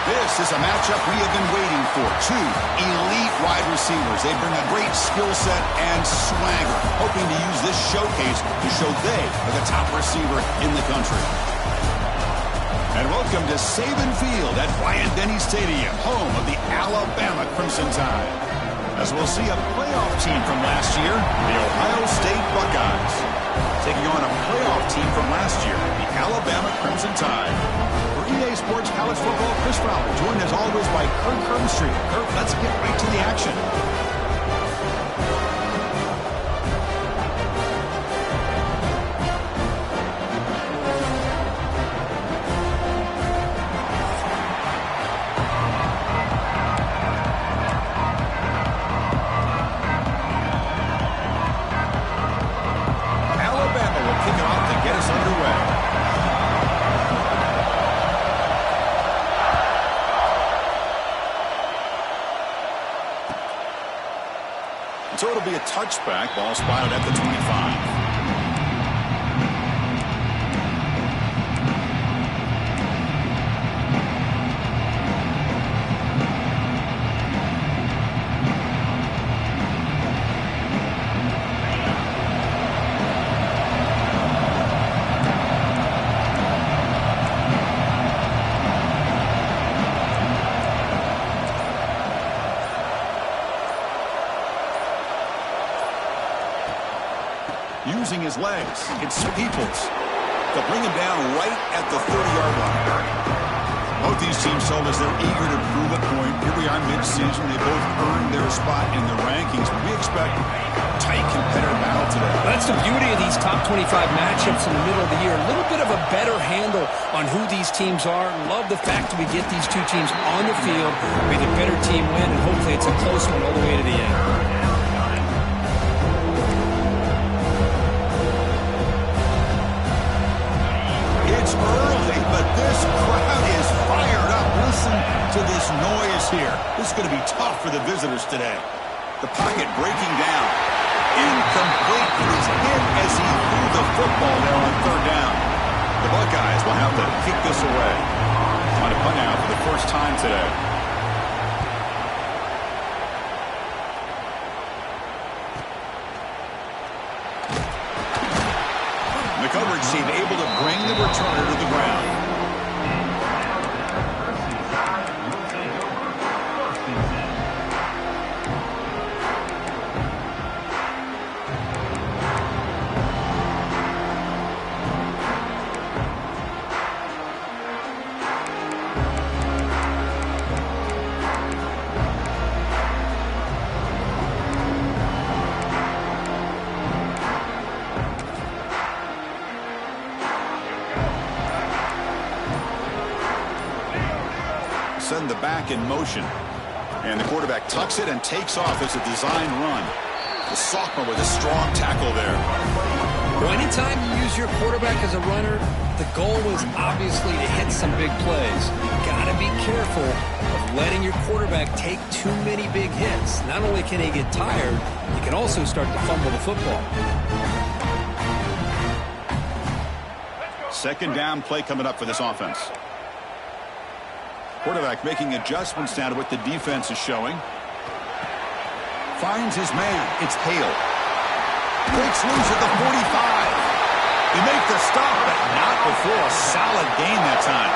This is a matchup we have been waiting for. Two elite wide receivers. They bring a great skill set and swagger, hoping to use this showcase to show they are the top receiver in the country. And welcome to Saban Field at Bryant-Denny Stadium, home of the Alabama Crimson Tide. As we'll see a playoff team from last year, the Ohio State Buckeyes, taking on a playoff team from last year, the Alabama Crimson Tide. For EA Sports College Football, Chris Fowler, joined as always by Kurt Kernstreet. Kurt, let's get right to the action. So it'll be a touchback. Ball spotted at the 25. Using his legs, it's Peoples to bring him down right at the 30-yard line. Both these teams told us they're eager to prove a point. Here we are mid-season. They both earned their spot in the rankings. We expect a tight competitive battle today. That's the beauty of these top 25 matchups in the middle of the year. A little bit of a better handle on who these teams are. Love the fact that we get these two teams on the field. May the better team win, and hopefully it's a close one all the way to the end. It's early, but this crowd is fired up. Listen to this noise here. This is going to be tough for the visitors today. The pocket breaking down. Incomplete. He's hit as he threw the football there on third down. The Buckeyes will have to kick this away. On a punt now for the first time today. The coverage team able to bring the returner to the ground. Send the back in motion. And the quarterback tucks it and takes off as a design run. The sophomore with a strong tackle there. Well, anytime you use your quarterback as a runner, the goal is obviously to hit some big plays. You've got to be careful of letting your quarterback take too many big hits. Not only can he get tired, he can also start to fumble the football. Second down play coming up for this offense. Quarterback making adjustments now to what the defense is showing. Finds his man. It's Hale. Breaks loose at the 45. They make the stop, but not before a solid gain that time.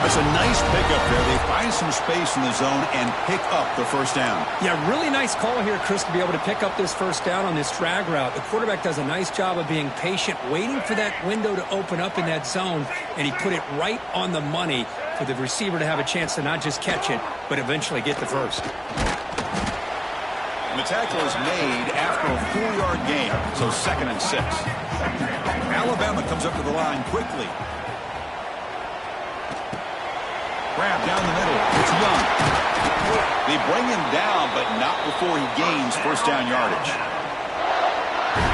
That's a nice pickup there. They find some space in the zone and pick up the first down. Yeah, really nice call here, Chris, to be able to pick up this first down on this drag route. The quarterback does a nice job of being patient, waiting for that window to open up in that zone, and he put it right on the money for the receiver to have a chance to not just catch it, but eventually get the first. And the tackle is made after a 4-yard gain, so 2nd and 6. Alabama comes up to the line quickly. Grab down the middle. It's Young. They bring him down, but not before he gains first down yardage.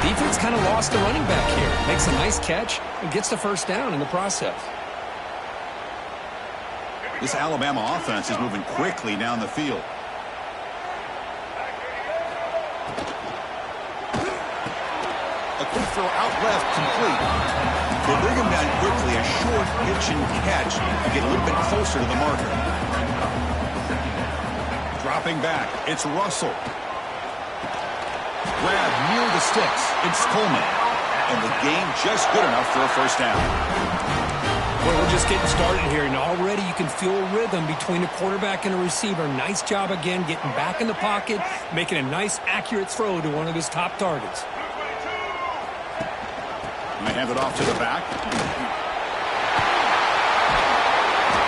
Defense kind of lost the running back here. Makes a nice catch and gets the first down in the process. This Alabama offense is moving quickly down the field. A quick throw out left, complete. They bring him down quickly, a short pitch and catch to get a little bit closer to the marker. Dropping back, it's Russell. Grab near the sticks, it's Coleman. And the game just good enough for a first down. Well, we're just getting started here, and already you can feel a rhythm between the quarterback and the receiver. Nice job again getting back in the pocket, making a nice, accurate throw to one of his top targets. And they hand it off to the back.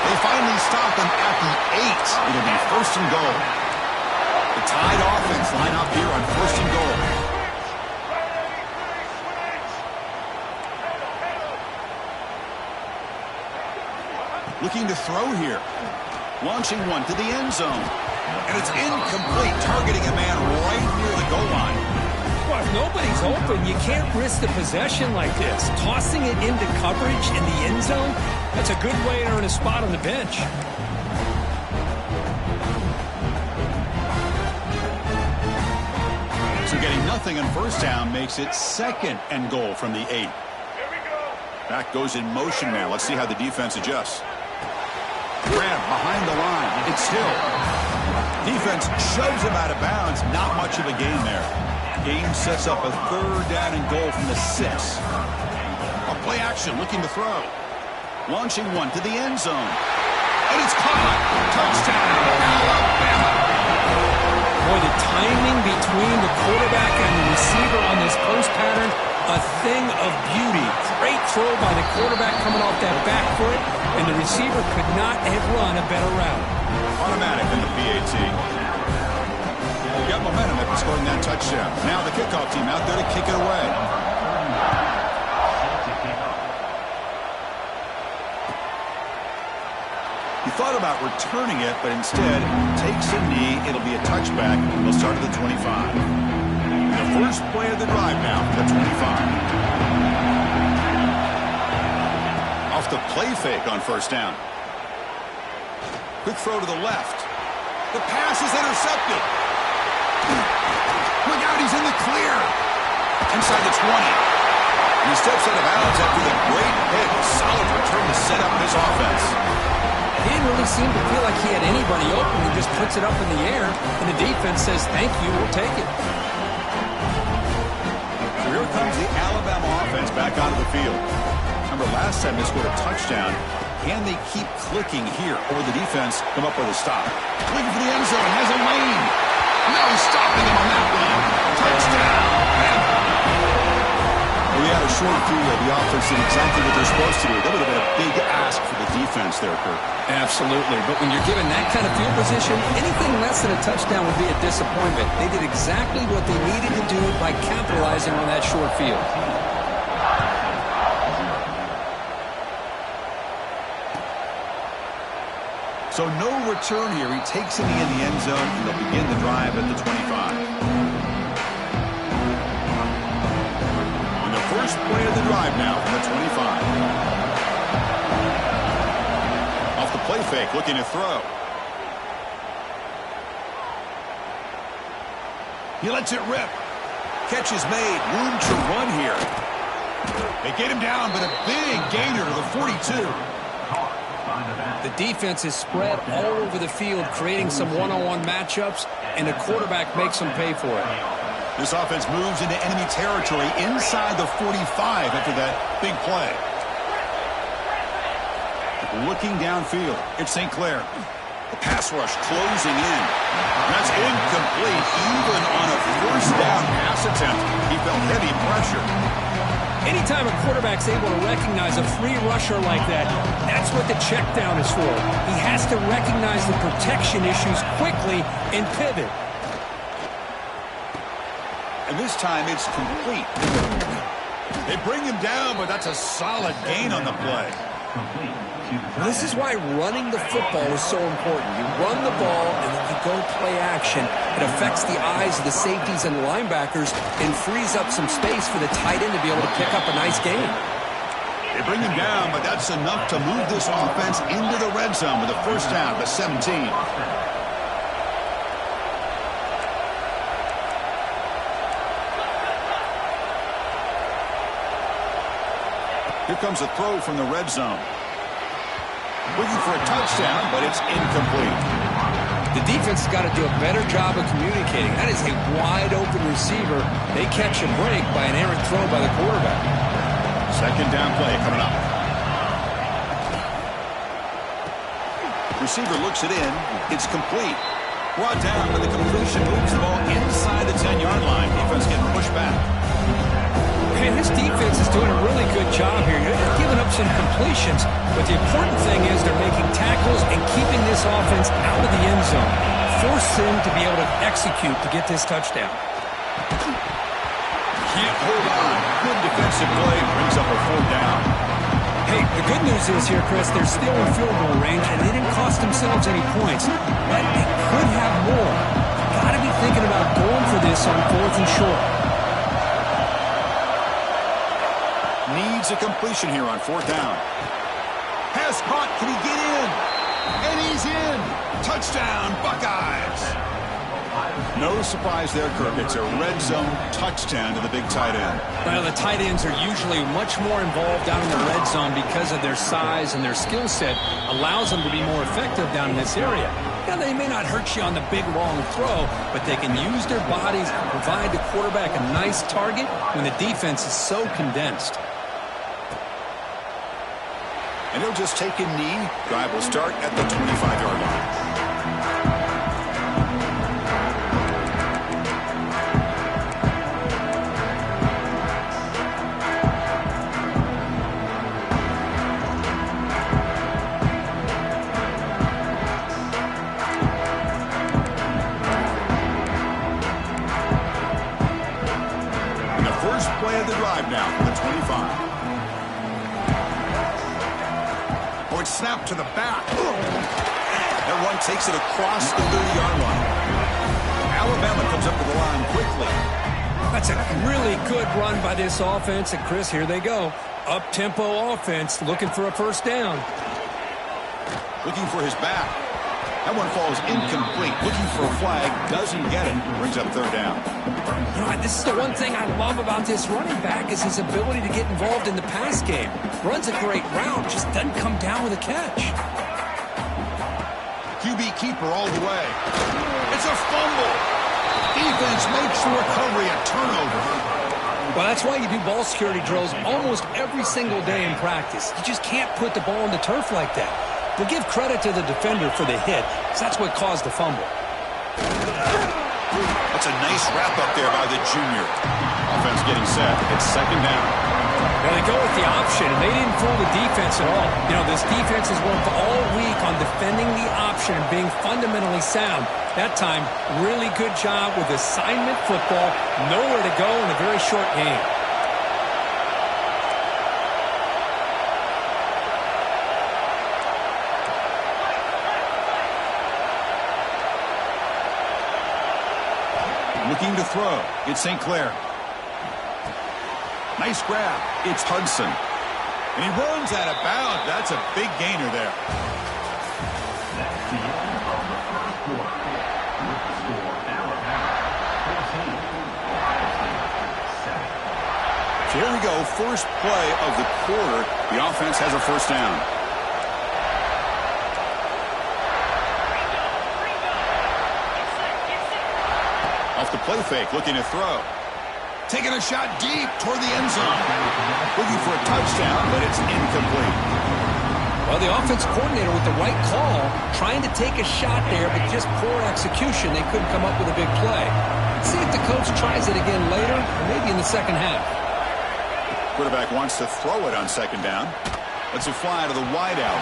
They finally stop him at the 8. It'll be first and goal. The Tide offense line up here on first and goal. Looking to throw here. Launching one to the end zone. And it's incomplete, targeting a man right near the goal line. Well, if nobody's open, you can't risk the possession like this. Tossing it into coverage in the end zone, that's a good way to earn a spot on the bench. So getting nothing on first down makes it second and goal from the 8. Back goes in motion now. Let's see how the defense adjusts. Grab behind the line. It's Hill. Defense shoves him out of bounds. Not much of a gain there. Game sets up a third down and goal from the 6. A play action looking to throw. Launching one to the end zone. And it's caught. Touchdown, Alabama. Boy, the timing between the quarterback and the receiver on this post pattern, a thing of beauty. Great throw by the quarterback coming off that back foot, and the receiver could not have run a better route. Automatic in the PAT. They got momentum after scoring that touchdown. Now the kickoff team out there to kick it away. He thought about returning it, but instead takes a knee. It'll be a touchback. They'll start at the 25. The first play of the drive now from the 25. Off the play fake on first down. Quick throw to the left. The pass is intercepted. Look out, he's in the clear. Inside the 20. And he steps out of bounds after the great hit. Solid return to set up this offense. He didn't really seem to feel like he had anybody open. He just puts it up in the air, and the defense says, thank you, we'll take it. So here comes the Alabama offense back onto the field. Remember, last time they scored a touchdown. Can they keep clicking here, or the defense come up with a stop? Looking for the end zone, has a lane. Now he's stopping him on that one. Touchdown. We had a short field. The offense did exactly what they're supposed to do. That would have been a big ask for the defense there, Kirk. Absolutely. But when you're given that kind of field position, anything less than a touchdown would be a disappointment. They did exactly what they needed to do by capitalizing on that short field. So no return here. He takes a knee in the end zone, and they'll begin the drive at the 25. First play of the drive now from the 25. Off the play fake, looking to throw. He lets it rip. Catch is made. Room to run here. They get him down, but a big gainer to the 42. The defense is spread all over the field, creating some one-on-one matchups, and the quarterback makes them pay for it. This offense moves into enemy territory inside the 45 after that big play. Looking downfield, it's St. Clair. The pass rush closing in. That's incomplete. Even on a first down pass attempt, he felt heavy pressure. Anytime a quarterback's able to recognize a free rusher like that, that's what the check down is for. He has to recognize the protection issues quickly and pivot. And this time it's complete. They bring him down, but that's a solid gain on the play. This is why running the football is so important. You run the ball, and then you go play action. It affects the eyes of the safeties and linebackers and frees up some space for the tight end to be able to pick up a nice gain. They bring him down, but that's enough to move this offense into the red zone with a first down to 17. Here comes a throw from the red zone. Looking for a touchdown, but it's incomplete. The defense has got to do a better job of communicating. That is a wide-open receiver. They catch a break by an errant throw by the quarterback. Second down play coming up. Receiver looks it in. It's complete. Brought down, but the completion moves the ball inside the 10-yard line. Defense getting pushed back. Man, this defense is doing a really good job here. They're giving up some completions, but the important thing is they're making tackles and keeping this offense out of the end zone. Force them to be able to execute to get this touchdown. Can't hold on. Good defensive play. Brings up a 4th down. Hey, the good news is here, Chris, they're still in field goal range, and they didn't cost themselves any points. But they could have more. Got to be thinking about going for this on 4th and short. Needs a completion here on 4th down. Pass caught. Can he get in? And he's in. Touchdown, Buckeyes. No surprise there, Kirk. It's a red zone touchdown to the big tight end. Well, the tight ends are usually much more involved down in the red zone because of their size and their skill set allows them to be more effective down in this area. Now, they may not hurt you on the big, long throw, but they can use their bodies and provide the quarterback a nice target when the defense is so condensed. And he'll just take a knee. Drive will start at the 25-yard line. And the first play of the drive now for the 25. Snap to the back. That run takes it across the 30-yard line. Alabama comes up to the line quickly. That's a really good run by this offense. And, Chris, here they go. Up-tempo offense looking for a first down. Looking for his back. That one falls incomplete. Looking for a flag. Doesn't get it. Brings up 3rd down. You know, this is the one thing I love about this running back is his ability to get involved in the pass game. Runs a great route, just doesn't come down with a catch. QB keeper all the way. It's a fumble. Defense makes the recovery a turnover. Well, that's why you do ball security drills almost every single day in practice. You just can't put the ball on the turf like that. We'll give credit to the defender for the hit, because that's what caused the fumble. That's a nice wrap-up there by the junior. Offense getting set. It's 2nd down. Now they go with the option, and they didn't fool the defense at all. You know, this defense has worked all week on defending the option and being fundamentally sound. That time, really good job with assignment football. Nowhere to go in a very short game. Looking to throw. It's St. Clair. Nice grab. It's Hudson. And he runs out of bounds. That's a big gainer there. So here we go. First play of the quarter. The offense has a first down. Off the play fake, looking to throw. Taking a shot deep toward the end zone. Looking for a touchdown, but it's incomplete. Well, the offense coordinator with the right call, trying to take a shot there, but just poor execution. They couldn't come up with a big play. Let's see if the coach tries it again later, or maybe in the second half. Quarterback wants to throw it on 2nd down. Lets it fly to the wideout.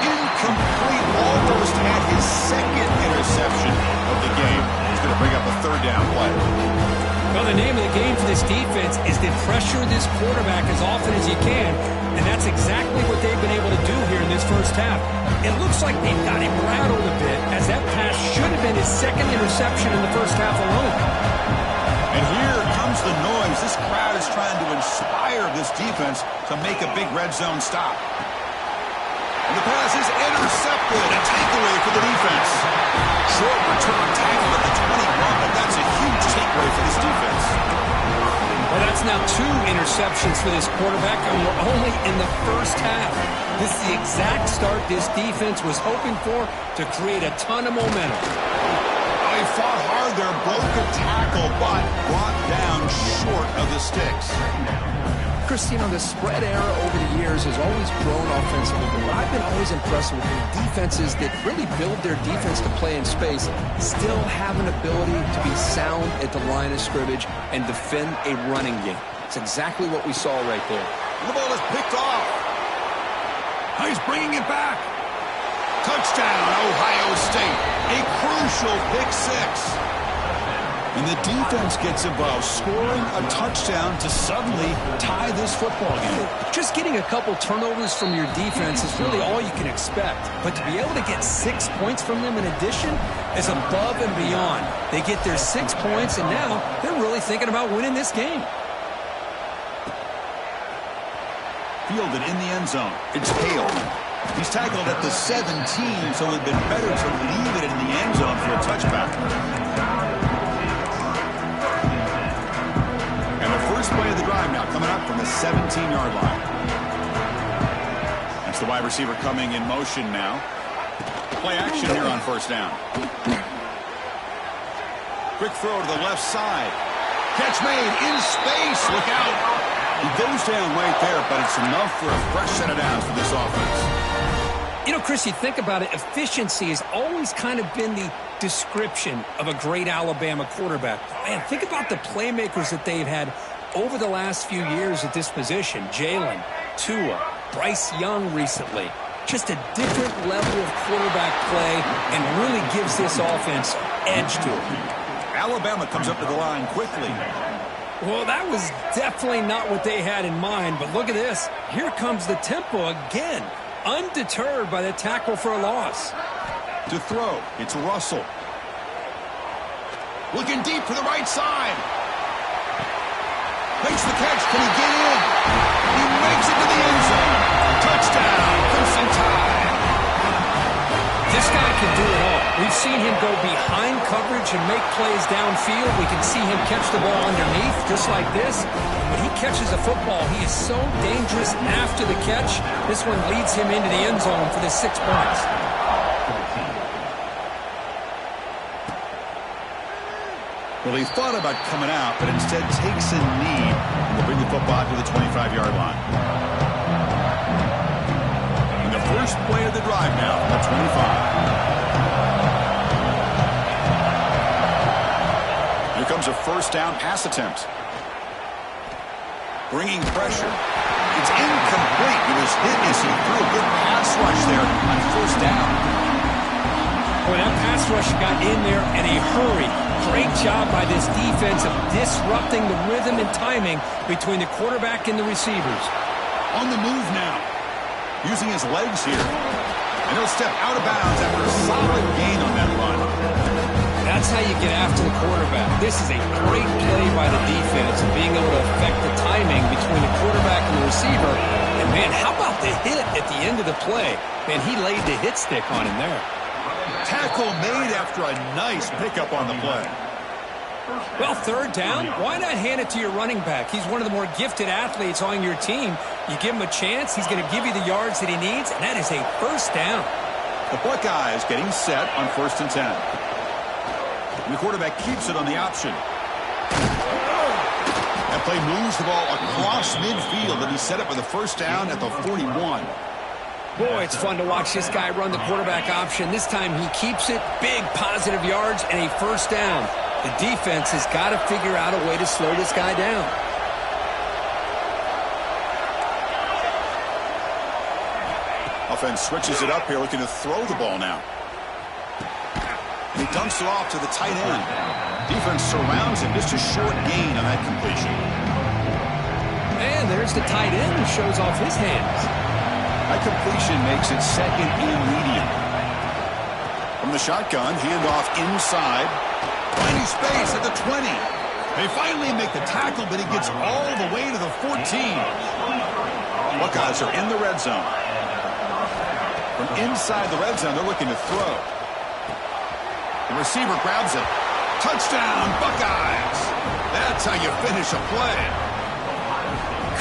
Incomplete. Almost had his 2nd interception of the game. He's going to bring up a 3rd down play. Well, the name of the game for this defense is to pressure this quarterback as often as you can, and that's exactly what they've been able to do here in this first half. It looks like they've got him rattled a bit, as that pass should have been his 2nd interception in the first half alone. And here comes the noise. This crowd is trying to inspire this defense to make a big red zone stop. And the pass is intercepted. A takeaway for the defense. Short return tackle at the 21, but that's a huge takeaway for this defense. Well, that's now 2 interceptions for this quarterback, and we're only in the first half. This is the exact start this defense was hoping for to create a ton of momentum. He fought hard there, broke a tackle, but brought down short of the sticks. Christine, the spread era over the years has always grown offensively, but what I've been always impressed with is defenses that really build their defense to play in space still have an ability to be sound at the line of scrimmage and defend a running game. It's exactly what we saw right there. The ball is picked off. He's bringing it back. Touchdown, Ohio State. A crucial pick 6. And the defense gets involved, scoring a touchdown to suddenly tie this football game. Just getting a couple turnovers from your defense is really all you can expect. But to be able to get 6 points from them in addition is above and beyond. They get their 6 points, and now they're really thinking about winning this game. Fielded in the end zone. It's Hale. He's tackled at the 17, so it would have been better to leave it in the end zone for a touchback. And the first play of the drive now coming up from the 17-yard line. That's the wide receiver coming in motion now. Play action here on first down. Quick throw to the left side. Catch made in space. Look out. He goes down right there, but it's enough for a fresh set of downs for this offense. You know, Chris, you think about it, efficiency has always kind of been the description of a great Alabama quarterback. Man, think about the playmakers that they've had over the last few years at this position. Jalen, Tua, Bryce Young recently. Just a different level of quarterback play and really gives this offense edge to it. Alabama comes up to the line quickly. Well, that was definitely not what they had in mind, but look at this. Here comes the tempo again. Undeterred by the tackle for a loss. To throw, it's Russell. Looking deep for the right side. Makes the catch. Can he get in? He makes it to the end zone. Touchdown, Crimson Tide. This guy can do it all. We've seen him go behind coverage and make plays downfield. We can see him catch the ball underneath, just like this. When he catches a football, he is so dangerous after the catch. This one leads him into the end zone for the 6 points. Well, he thought about coming out, but instead takes a knee and will bring the football to the 25-yard line. And the first play of the drive now from the 25. Here comes a first down pass attempt. Bringing pressure. It's incomplete. He was hit as he threw a good pass rush there on first down. Boy, that pass rush got in there in a hurry. Great job by this defense of disrupting the rhythm and timing between the quarterback and the receivers. On the move now. Using his legs here. And he'll step out of bounds after a solid gain on that run. That's how you get after the quarterback. This is a great play by the defense and being able to affect the timing between the quarterback and the receiver. And, man, how about the hit at the end of the play? Man, he laid the hit stick on him there. Tackle made after a nice pickup on the play. Well, third down, why not hand it to your running back? He's one of the more gifted athletes on your team. You give him a chance, he's going to give you the yards that he needs, and that is a first down. The Buckeyes getting set on 1st and 10. And the quarterback keeps it on the option. That play moves the ball across midfield, and he set up with a first down at the 41. Boy, it's fun to watch this guy run the quarterback option. This time he keeps it, big positive yards, and a first down. The defense has got to figure out a way to slow this guy down. Offense switches it up here, looking to throw the ball now. And he dumps it off to the tight end. Defense surrounds him, just a short gain on that completion. And there's the tight end who shows off his hands. That completion makes it second and medium. From the shotgun, handoff inside. Finding space at the 20. They finally make the tackle, but he gets all the way to the 14. Buckeyes are in the red zone. From inside the red zone, they're looking to throw. The receiver grabs it. Touchdown, Buckeyes! That's how you finish a play.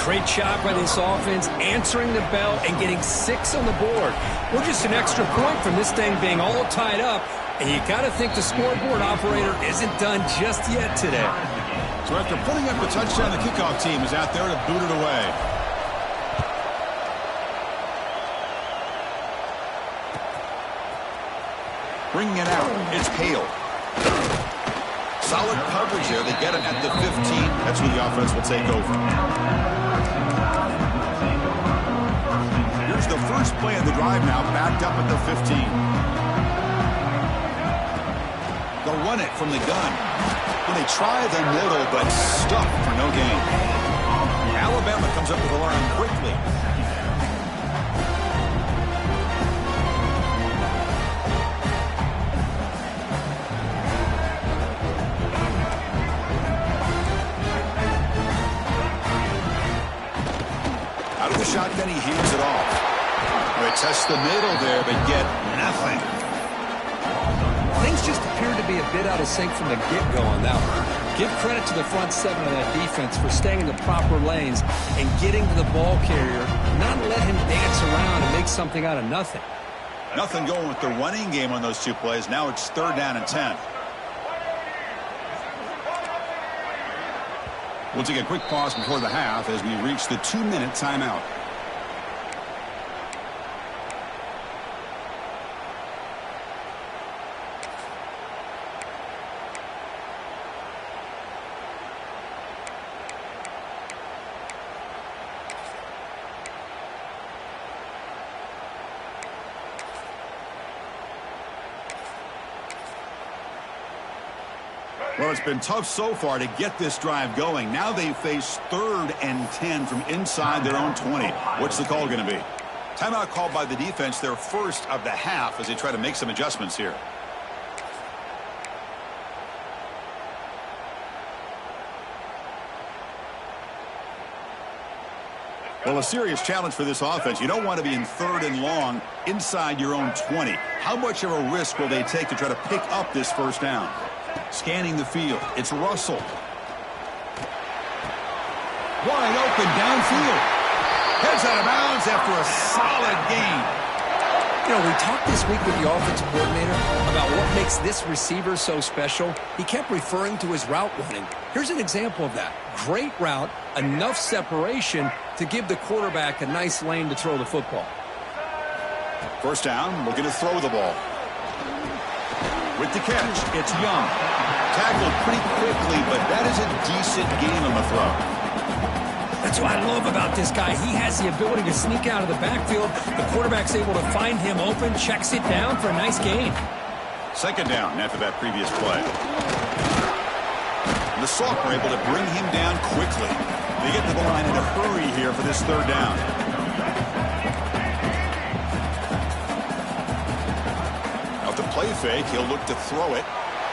Great job by this offense, answering the bell and getting 6 on the board. We're just an extra point from this thing being all tied up, and you got to think the scoreboard operator isn't done just yet today. So after putting up a touchdown, the kickoff team is out there to boot it away. Bringing it out, it's Hale. Solid coverage there. They get him at the 15. That's where the offense will take over. Here's the first play of the drive now, backed up at the 15. They'll run it from the gun. Well, they try the middle, but stuffed for no gain. Alabama comes up with the line quickly. Out of the shotgun, he hands it off. They test the middle there, but get nothing. Things just appeared to be a bit out of sync from the get-go on that one. Give credit to the front 7 of that defense for staying in the proper lanes and getting to the ball carrier, not let him dance around and make something out of nothing. Nothing going with the running game on those 2 plays. Now it's 3rd down and 10. We'll take a quick pause before the half as we reach the 2-minute timeout. Well, it's been tough so far to get this drive going. Now they face 3rd and 10 from inside their own 20. What's the call going to be? Timeout called by the defense, their first of the half, as they try to make some adjustments here. Well, a serious challenge for this offense. You don't want to be in 3rd and long inside your own 20. How much of a risk will they take to try to pick up this first down? Scanning the field, it's Russell. Wide open downfield. Heads out of bounds after a solid gain. You know, we talked this week with the offensive coordinator about what makes this receiver so special. He kept referring to his route running. Here's an example of that. Great route, enough separation to give the quarterback a nice lane to throw the football. First down, looking to throw the ball. With the catch, it's Young. Tackled pretty quickly, but that is a decent gain on the throw. That's what I love about this guy. He has the ability to sneak out of the backfield. The quarterback's able to find him open, checks it down for a nice gain. 2nd down after that previous play. The Sauk were able to bring him down quickly. They get to the line in a hurry here for this 3rd down. Out the play fake, he'll look to throw it.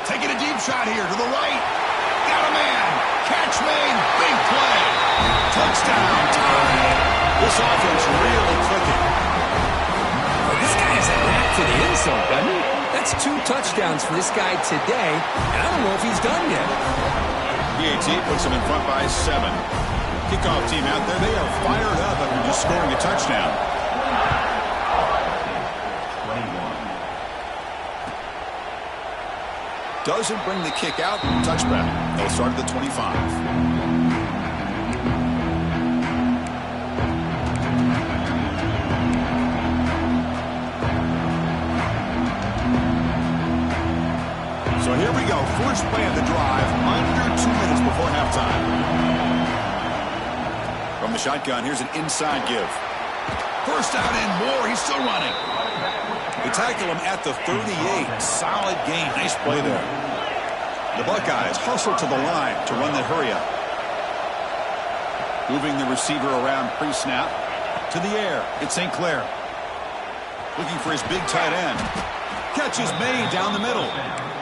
Taking a deep shot here to the right. Got a man. Catch made. Big play. Touchdown time. This offense really clicking. Well, this guy has a knack for the end zone, doesn't he? That's 2 touchdowns for this guy today, and I don't know if he's done yet. PAT puts him in front by 7. Kickoff team out there. They are fired up after just scoring a touchdown. Doesn't bring the kick out. Touchback. They'll start at the 25. So here we go. First play of the drive. Under 2 minutes before halftime. From the shotgun, here's an inside give. First down and more. He's still running. They tackle him at the 38. Solid gain. Nice play there. The Buckeyes hustle to the line to run the hurry up. Moving the receiver around pre-snap. To the air. It's St. Clair. Looking for his big tight end. Catch is made down the middle.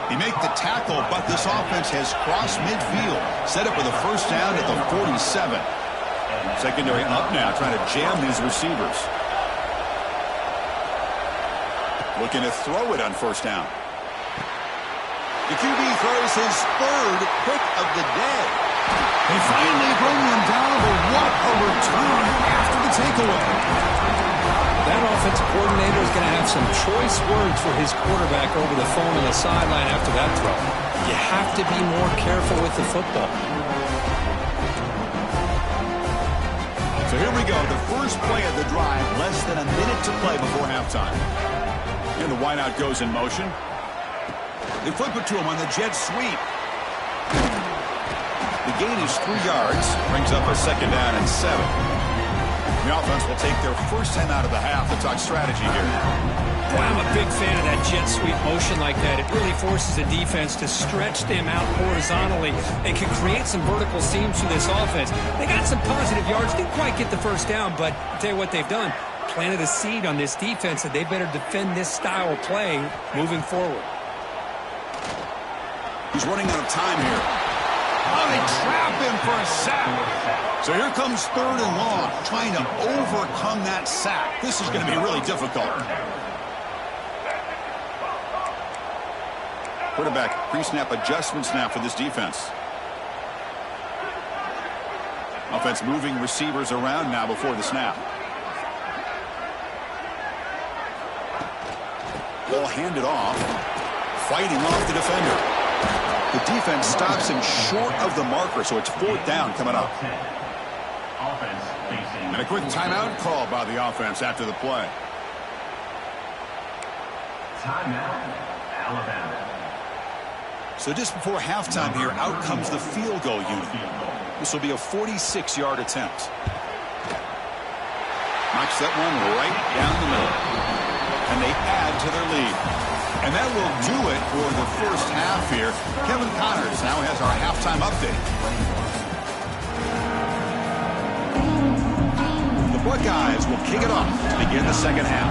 He made the tackle, but this offense has crossed midfield. Set up with a first down at the 47. Secondary up now, trying to jam these receivers. Looking to throw it on first down. The QB throws his 3rd pick of the day. They finally bring him down, but what a return after the takeaway. That offensive coordinator is going to have some choice words for his quarterback over the phone on the sideline after that throw. You have to be more careful with the football. So here we go, the first play of the drive, less than a minute to play before halftime. And the wideout goes in motion. They flip it to him on the jet sweep. The gain is 3 yards, brings up a 2nd down and 7. The offense will take their first 10 out of the half to talk strategy here. Boy, I'm a big fan of that jet sweep motion like that. It really forces the defense to stretch them out horizontally and can create some vertical seams through this offense. They got some positive yards, didn't quite get the first down, but I'll tell you what they've done. Planted a seed on this defense that they better defend this style of play moving forward. He's running out of time here. Oh, they trap him for a sack. So here comes 3rd and long, trying to overcome that sack. This is going to be really difficult. Quarterback pre-snap adjustments now for this defense. Offense moving receivers around now before the snap. Ball handed off, fighting off the defender. The defense stops him short of the marker, so it's 4th down coming up. And a quick timeout call by the offense after the play. Timeout, Alabama. So just before halftime here, out comes the field goal unit. This will be a 46-yard attempt. Knocks that one right down the middle. And they add to their lead. And that will do it for the first half here. Kevin Connors now has our halftime update. The Buckeyes will kick it off to begin the second half.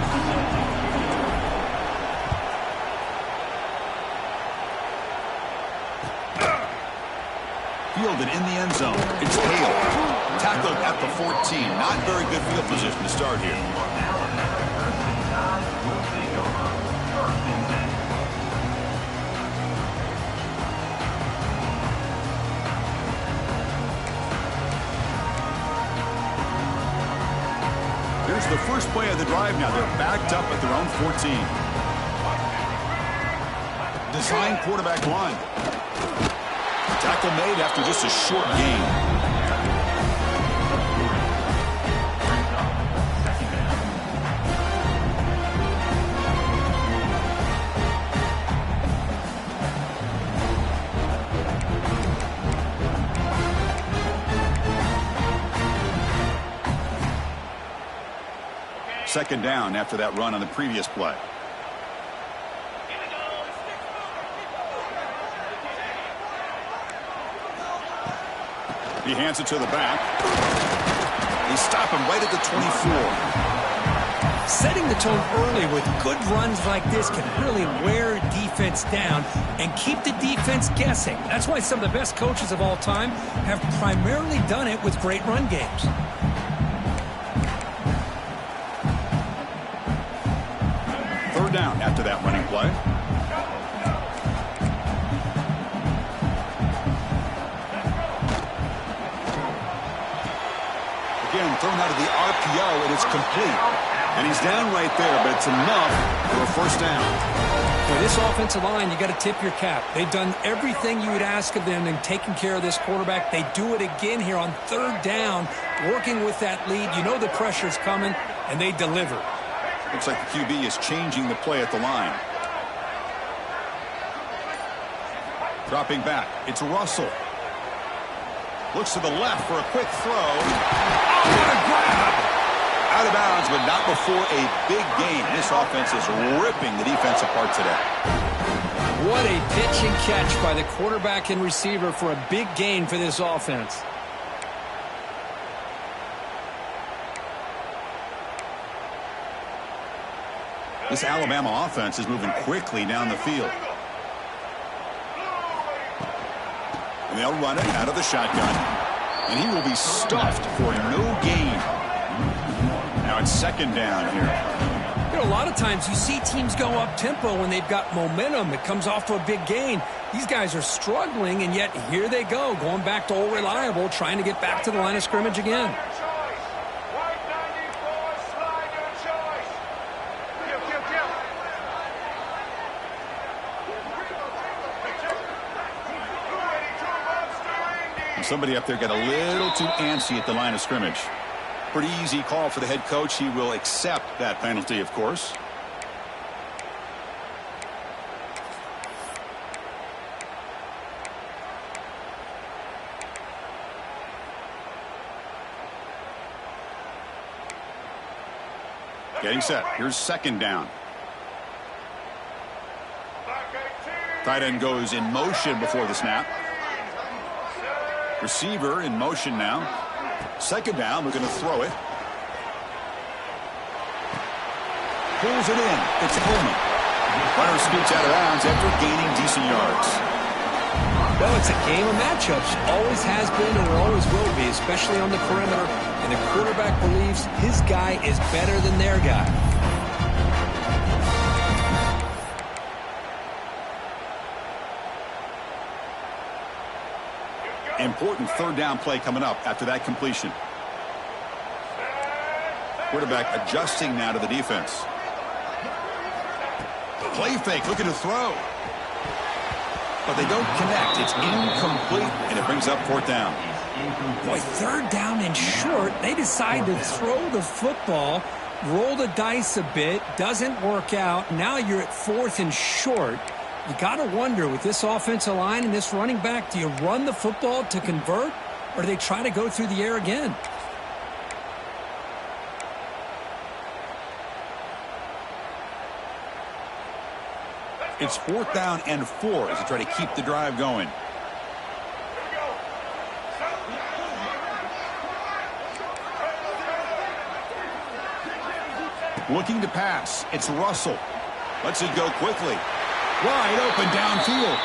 Fielded in the end zone. It's Hale. Tackled at the 14. Not very good field position to start here. Here's the first play of the drive now. They're backed up at their own 14. Design quarterback run. Tackle made after just a short gain. Second down after that run on the previous play. He hands it to the back. They stop him right at the 24. Setting the tone early with good runs like this can really wear a defense down and keep the defense guessing. That's why some of the best coaches of all time have primarily done it with great run games. Third down after that running play. Again, thrown out of the RPO, and it's complete. And he's down right there, but it's enough for a first down. For this offensive line, you got to tip your cap. They've done everything you would ask of them in taking care of this quarterback. They do it again here on third down, working with that lead. You know the pressure's coming, and they deliver. Looks like the QB is changing the play at the line. Dropping back. It's Russell. Looks to the left for a quick throw. Oh, what a grab! Out of bounds, but not before a big gain. This offense is ripping the defense apart today. What a pitch and catch by the quarterback and receiver for a big gain for this offense. This Alabama offense is moving quickly down the field. And they'll run it out of the shotgun. And he will be stuffed for no gain. Now it's second down here. You know, a lot of times you see teams go up-tempo when they've got momentum. It comes off to a big gain. These guys are struggling, and yet here they go, going back to old reliable, trying to get back to the line of scrimmage again. Somebody up there got a little too antsy at the line of scrimmage. Pretty easy call for the head coach. He will accept that penalty, of course. Getting set. Here's second down. Tight end goes in motion before the snap. Receiver in motion now. Second down, we're going to throw it. Pulls it in. It's Pullman. Runner scoots out of bounds after gaining decent yards. Well, it's a game of matchups. Always has been and always will be, especially on the perimeter. And the quarterback believes his guy is better than their guy. Important third down play coming up after that completion. Quarterback adjusting now to the defense. Play fake, looking to throw. But they don't connect. It's incomplete, and it brings up fourth down. Boy, third down and short. They decide to throw the football, roll the dice a bit, doesn't work out. Now you're at fourth and short. You got to wonder, with this offensive line and this running back, do you run the football to convert, or do they try to go through the air again? It's fourth down and 4 as they try to keep the drive going. Looking to pass. It's Russell. Lets it go quickly. Wide open downfield.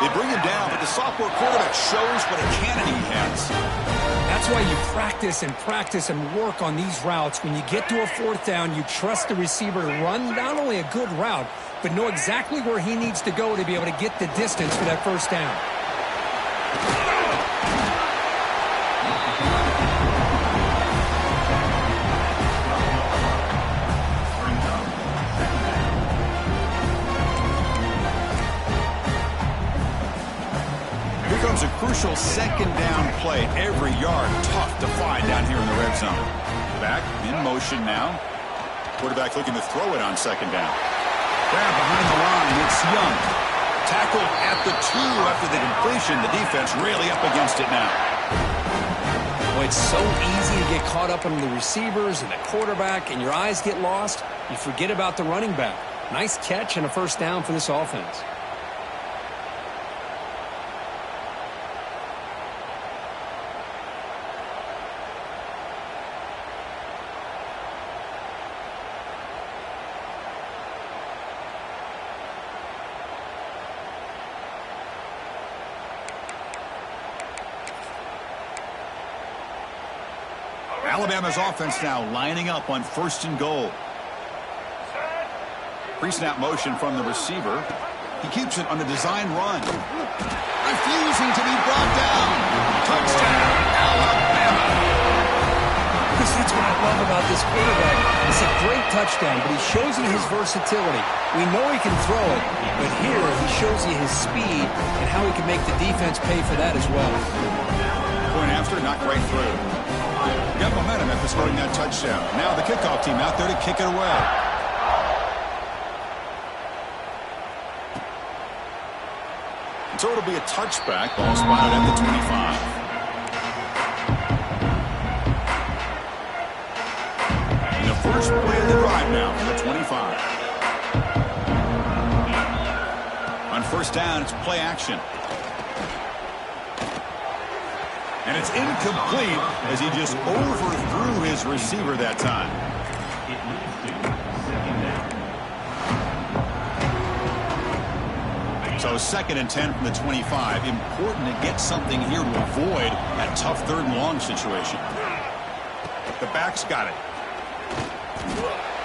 They bring him down, but the sophomore quarterback shows what a cannon he has. That's why you practice and work on these routes. When you get to a fourth down, you trust the receiver to run not only a good route, but know exactly where he needs to go to be able to get the distance for that first down. Here comes a crucial second down play. Every yard tough to find down here in the red zone. Back in motion now. Quarterback looking to throw it on second down. Grab behind the line. It's Young. Tackled at the 2 after the completion. The defense really up against it now. Well, it's so easy to get caught up on the receivers and the quarterback, and your eyes get lost. You forget about the running back. Nice catch and a first down for this offense. Alabama's offense now lining up on first and goal. Pre-snap motion from the receiver. He keeps it on the design run. Refusing to be brought down. Touchdown, Alabama. Chris, that's what I love about this quarterback. It's a great touchdown, but he shows you his versatility. We know he can throw it, but here he shows you his speed and how he can make the defense pay for that as well. Point after, not quite through. Got momentum after scoring that touchdown. Now the kickoff team out there to kick it away. So it'll be a touchback. Ball spotted at the 25. And the first play of the drive now from the 25. On first down, it's play action. And it's incomplete as he just overthrew his receiver that time. So second and 10 from the 25. Important to get something here to avoid that tough third and long situation. The back's got it.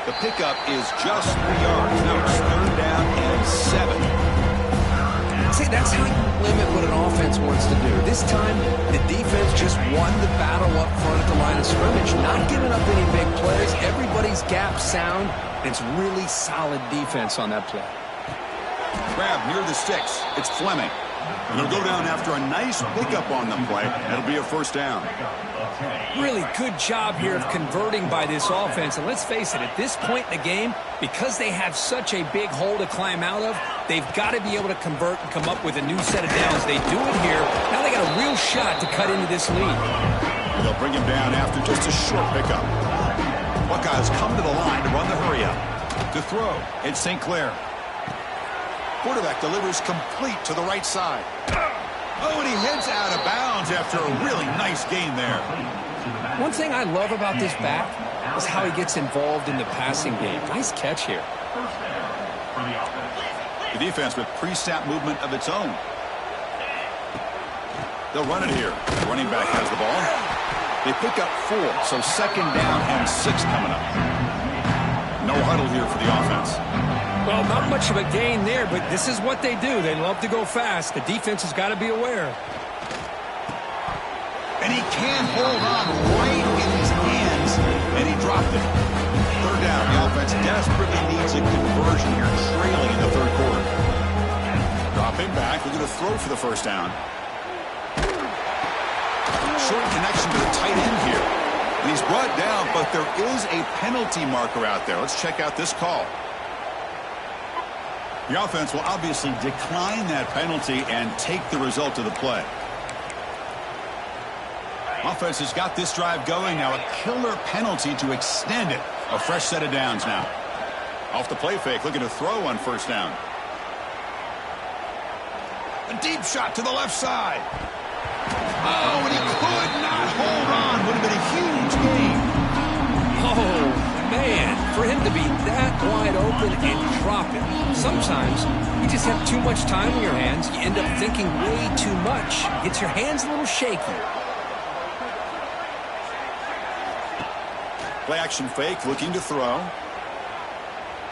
The pickup is just 3 yards. Now it's 3rd down and 7. See, that's how you limit what an offense wants to do. This time, the defense just won the battle up front at the line of scrimmage, not giving up any big plays. Everybody's gap sound. It's really solid defense on that play. Grab near the sticks. It's Fleming. And they'll go down after a nice pickup on the play. It'll be a 1st down. Really good job here of converting by this offense. And let's face it, at this point in the game, because they have such a big hole to climb out of, they've got to be able to convert and come up with a new set of downs. They do it here. Now they got a real shot to cut into this lead. They'll bring him down after just a short pickup. Buckeyes come to the line to run the hurry up. To throw, it's St. Clair. Quarterback delivers complete to the right side. Oh, and he heads out of bounds after a really nice gain there. One thing I love about this back is how he gets involved in the passing game. Nice catch here. The defense with pre-snap movement of its own. They'll run it here. The running back has the ball. They pick up 4, so 2nd down and 6 coming up. No huddle here for the offense. Well, not much of a gain there, but this is what they do. They love to go fast. The defense has got to be aware. And he can't hold on right in his hands, and he dropped it. 3rd down. The offense desperately needs a conversion here, trailing in the 3rd quarter. Dropping back. We're going to throw for the 1st down. Short connection to the tight end here. And he's brought down, but there is a penalty marker out there. Let's check out this call. The offense will obviously decline that penalty and take the result of the play. Offense has got this drive going now. A killer penalty to extend it. A fresh set of downs now. Off the play fake, looking to throw on 1st down. A deep shot to the left side. Oh, and he could not hold on. Would have been a huge gain. Oh, man, for him to be that wide open and drop it. Sometimes you just have too much time in your hands. You end up thinking way too much. Gets your hands a little shaky. Play action fake, looking to throw.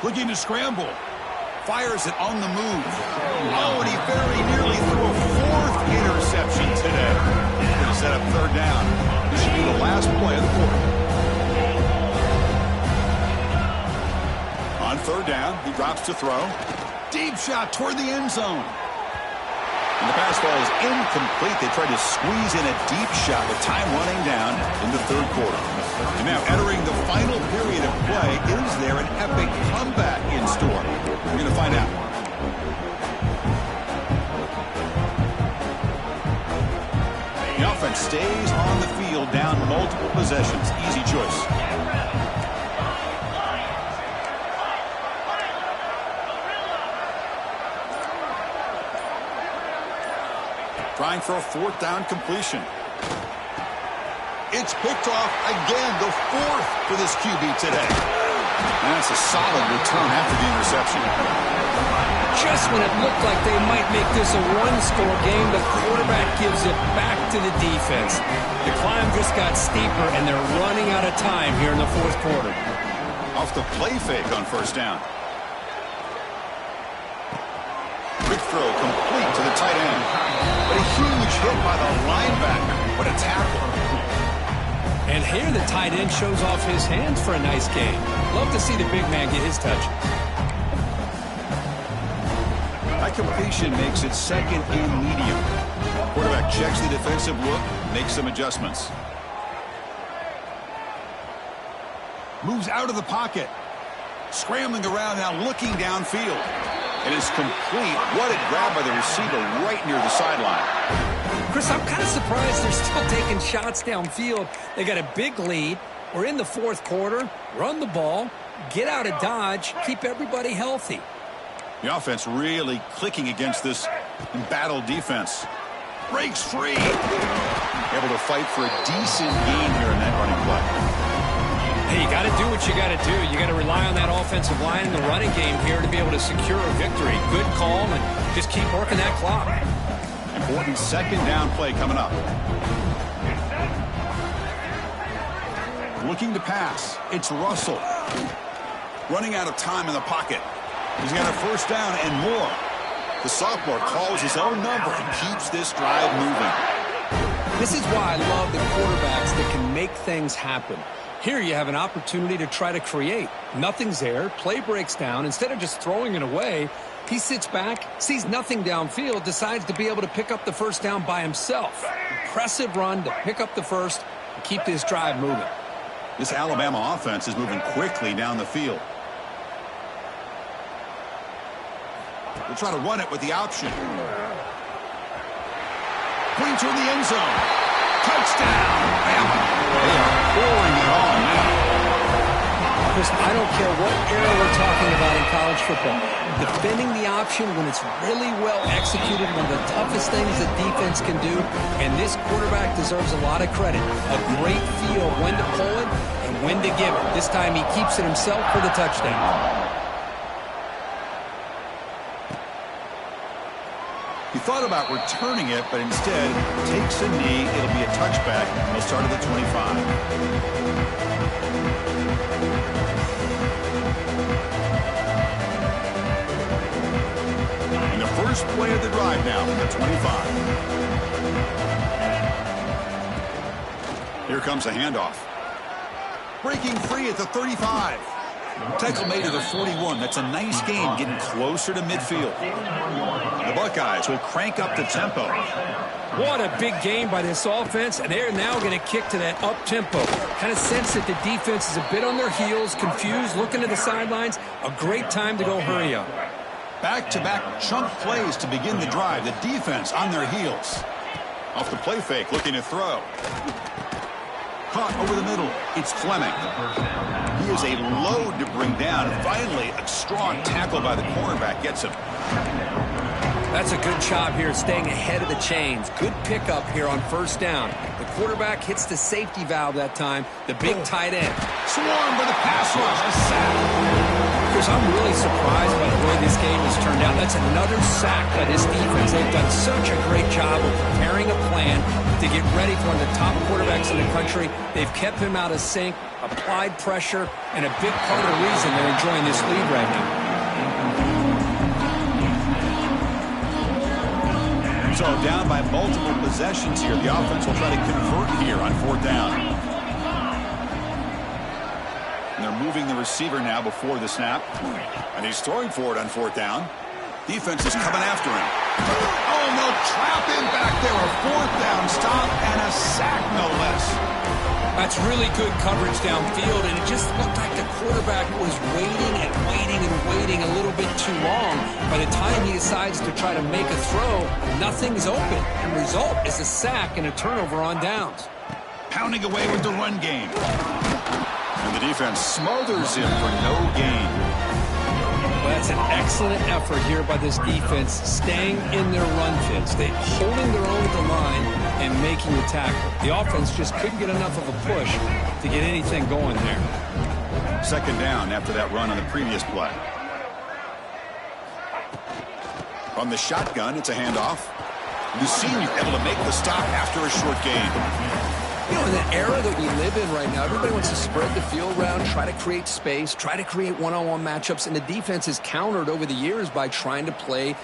Looking to scramble. Fires it on the move. Oh, and he very nearly threw a 4th interception today. Going to set up 3rd down. This should be the last play of the quarter. On 3rd down, he drops to throw. Deep shot toward the end zone. And the pass ball is incomplete. They tried to squeeze in a deep shot with time running down in the 3rd quarter. And now entering the final period of play, is there an epic comeback in store? We're going to find out. The offense stays on the field, down multiple possessions. Easy choice. Trying for a 4th down completion. It's picked off again, the 4th for this QB today. And that's a solid return after the interception. Just when it looked like they might make this a 1-score game, the quarterback gives it back to the defense. The climb just got steeper, and they're running out of time here in the 4th quarter. Off the play fake on 1st down. Quick throw complete to the tight end. But a huge hit by the linebacker. What a tackle. And here the tight end shows off his hands for a nice gain. Love to see the big man get his touches. That completion makes it 2nd and medium. Quarterback checks the defensive look, makes some adjustments. Moves out of the pocket. Scrambling around now, looking downfield. It is complete. What a grab by the receiver right near the sideline. Chris, I'm kind of surprised they're still taking shots downfield. They got a big lead. We're in the 4th quarter. Run the ball. Get out of Dodge. Keep everybody healthy. The offense really clicking against this embattled defense. Breaks free. Able to fight for a decent gain here in that running play. Hey, you got to do what you got to do. You got to rely on that offensive line in the running game here to be able to secure a victory. Good call, and just keep working that clock. Important 2nd down play coming up. Looking to pass. It's Russell. Running out of time in the pocket. He's got a first down and more. The sophomore calls his own number and keeps this drive moving. This is why I love the quarterbacks that can make things happen. Here you have an opportunity to try to create. Nothing's there. Play breaks down. Instead of just throwing it away, he sits back, sees nothing downfield, decides to be able to pick up the first down by himself. Impressive run to pick up the first and keep this drive moving. This Alabama offense is moving quickly down the field. We'll try to run it with the option. Putting toward the end zone. Touchdown, Bama. They are pouring it on now. Chris, I don't care what era we're talking about in college football. Defending the option when it's really well executed, one of the toughest things that defense can do, and this quarterback deserves a lot of credit. A great feel of when to pull it and when to give it. This time he keeps it himself for the touchdown. He thought about returning it, but instead takes a knee. It'll be a touchback. He'll start at the 25. And the first play of the drive now from the 25. Here comes a handoff. Breaking free at the 35. Tackle made to the 41. That's a nice gain, getting closer to midfield. The Buckeyes will crank up the tempo. What a big game by this offense, and they're now going to kick to that up-tempo. Kind of sense that the defense is a bit on their heels, confused, looking to the sidelines. A great time to go hurry up. Back-to-back chunk plays to begin the drive. The defense on their heels. Off the play fake, looking to throw. Caught over the middle. It's Fleming. He is a load to bring down. And finally, a strong tackle by the cornerback gets him. That's a good job here, staying ahead of the chains. Good pickup here on first down. The quarterback hits the safety valve that time. The big tight end. Swarmed by the pass rush. A sack. Chris, I'm really surprised by the way this game has turned out. That's another sack by this defense. They've done such a great job of preparing a plan to get ready for one of the top quarterbacks in the country. They've kept him out of sync, applied pressure, and a big part of the reason they're enjoying this lead right now. So down by multiple possessions here. The offense will try to convert here on fourth down. And they're moving the receiver now before the snap. And he's throwing for it on fourth down. Defense is coming after him. Oh, no, trap him back there. A fourth down stop and a sack, no less. That's really good coverage downfield, and it just looked like the quarterback was waiting and waiting and waiting a little bit too long. By the time he decides to try to make a throw, nothing's open. And the result is a sack and a turnover on downs. Pounding away with the run game. And the defense smothers him for no gain. Well, that's an excellent effort here by this defense, staying in their run fits. They're holding their own at the line and making the tackle. The offense just couldn't get enough of a push to get anything going there. Second down after that run on the previous play. From the shotgun, it's a handoff. The senior able to make the stop after a short gain. You know, in the era that we live in right now, everybody wants to spread the field around, try to create space, try to create one-on-one matchups, and the defense is countered over the years by trying to play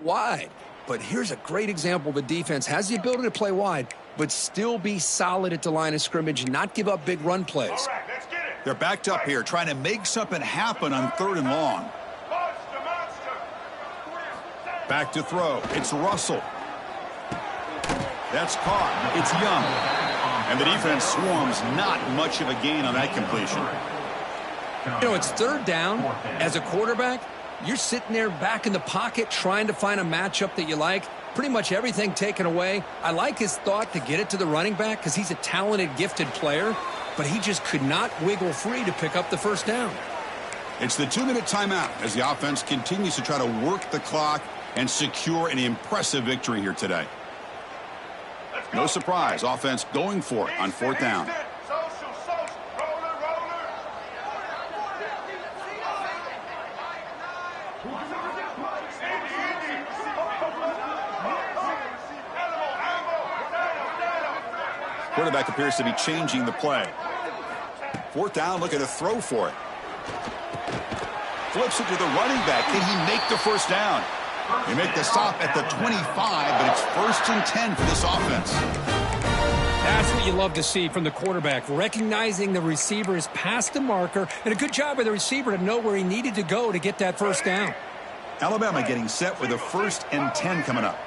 wide. But here's a great example. The defense has the ability to play wide, but still be solid at the line of scrimmage and not give up big run plays. All right, let's get it. They're backed up here, trying to make something happen on third and long. Monster, monster. Back to throw. It's Russell. That's caught. It's Young. And the defense swarms. Not much of a gain on that completion. You know, it's third down. As a quarterback, you're sitting there back in the pocket trying to find a matchup that you like. Pretty much everything taken away. I like his thought to get it to the running back because he's a talented, gifted player, but he just could not wiggle free to pick up the first down. It's the 2-minute timeout as the offense continues to try to work the clock and secure an impressive victory here today. No surprise, offense going for it on fourth down. Quarterback appears to be changing the play. Fourth down, looking to throw for it. Flips it to the running back. Can he make the first down? They make the stop at the 25, but it's 1st and 10 for this offense. That's what you love to see from the quarterback, recognizing the receiver is past the marker, and a good job by the receiver to know where he needed to go to get that first down. Alabama getting set with a 1st and 10 coming up.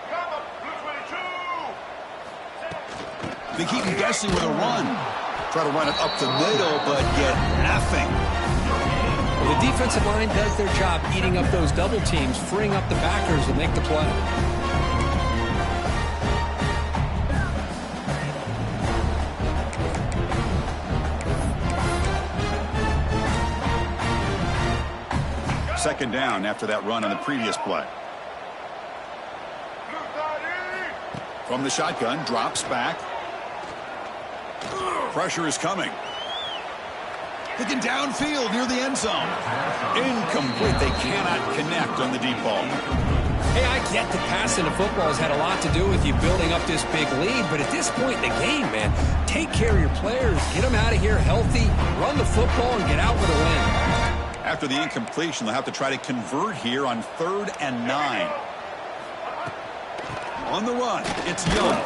They keep him guessing with a run. Try to run it up the middle, but get nothing. Well, the defensive line does their job eating up those double teams, freeing up the backers to make the play. Second down after that run on the previous play. From the shotgun, drops back. Pressure is coming. Looking downfield near the end zone. Incomplete. They cannot connect on the deep ball. Hey, I get the passing of football has had a lot to do with you building up this big lead, but at this point in the game, man, take care of your players, get them out of here healthy, run the football, and get out with a win. After the incompletion, they'll have to try to convert here on 3rd and 9. On the run, it's Young.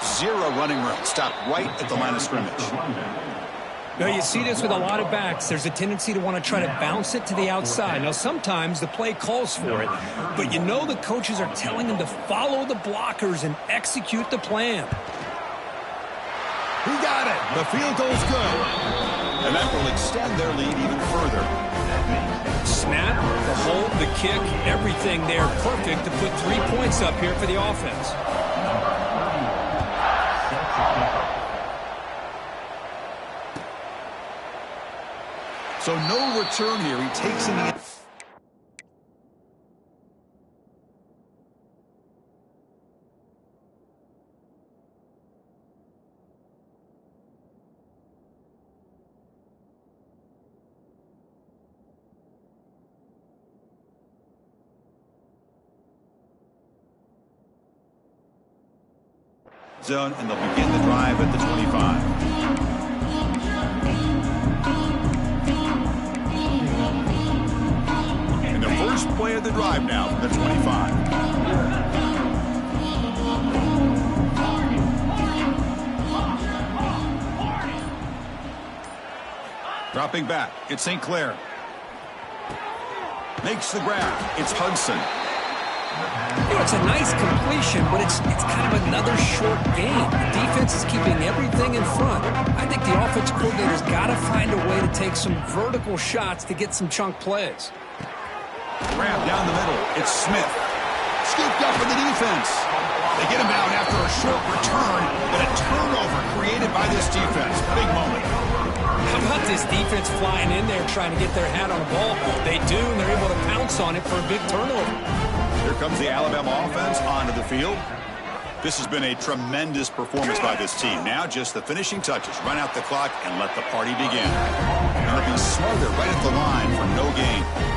0 running room. Stopped right at the line of scrimmage. Now, you see this with a lot of backs. There's a tendency to want to try to bounce it to the outside. Now, sometimes the play calls for it, but you know the coaches are telling them to follow the blockers and execute the plan. He got it. The field goal's good. And that will extend their lead even further. Snap, the hold, the kick, everything there perfect to put 3 points up here for the offense. So no return here. He takes in the... zone, and they'll begin the drive at the 25. First play of the drive now from the 25. Dropping back, it's St. Clair. Makes the grab, it's Hudson. You know, it's a nice completion, but it's kind of another short game. The defense is keeping everything in front. I think the offensive coordinator's got to find a way to take some vertical shots to get some chunk plays. Grab down the middle. It's Smith. Scooped up for the defense. They get him down after a short return, but a turnover created by this defense. Big moment. How about this defense flying in there trying to get their hat on the ball? They do, and they're able to pounce on it for a big turnover. Here comes the Alabama offense onto the field. This has been a tremendous performance by this team. Now just the finishing touches. Run out the clock and let the party begin. And they'll be smothered right at the line for no gain.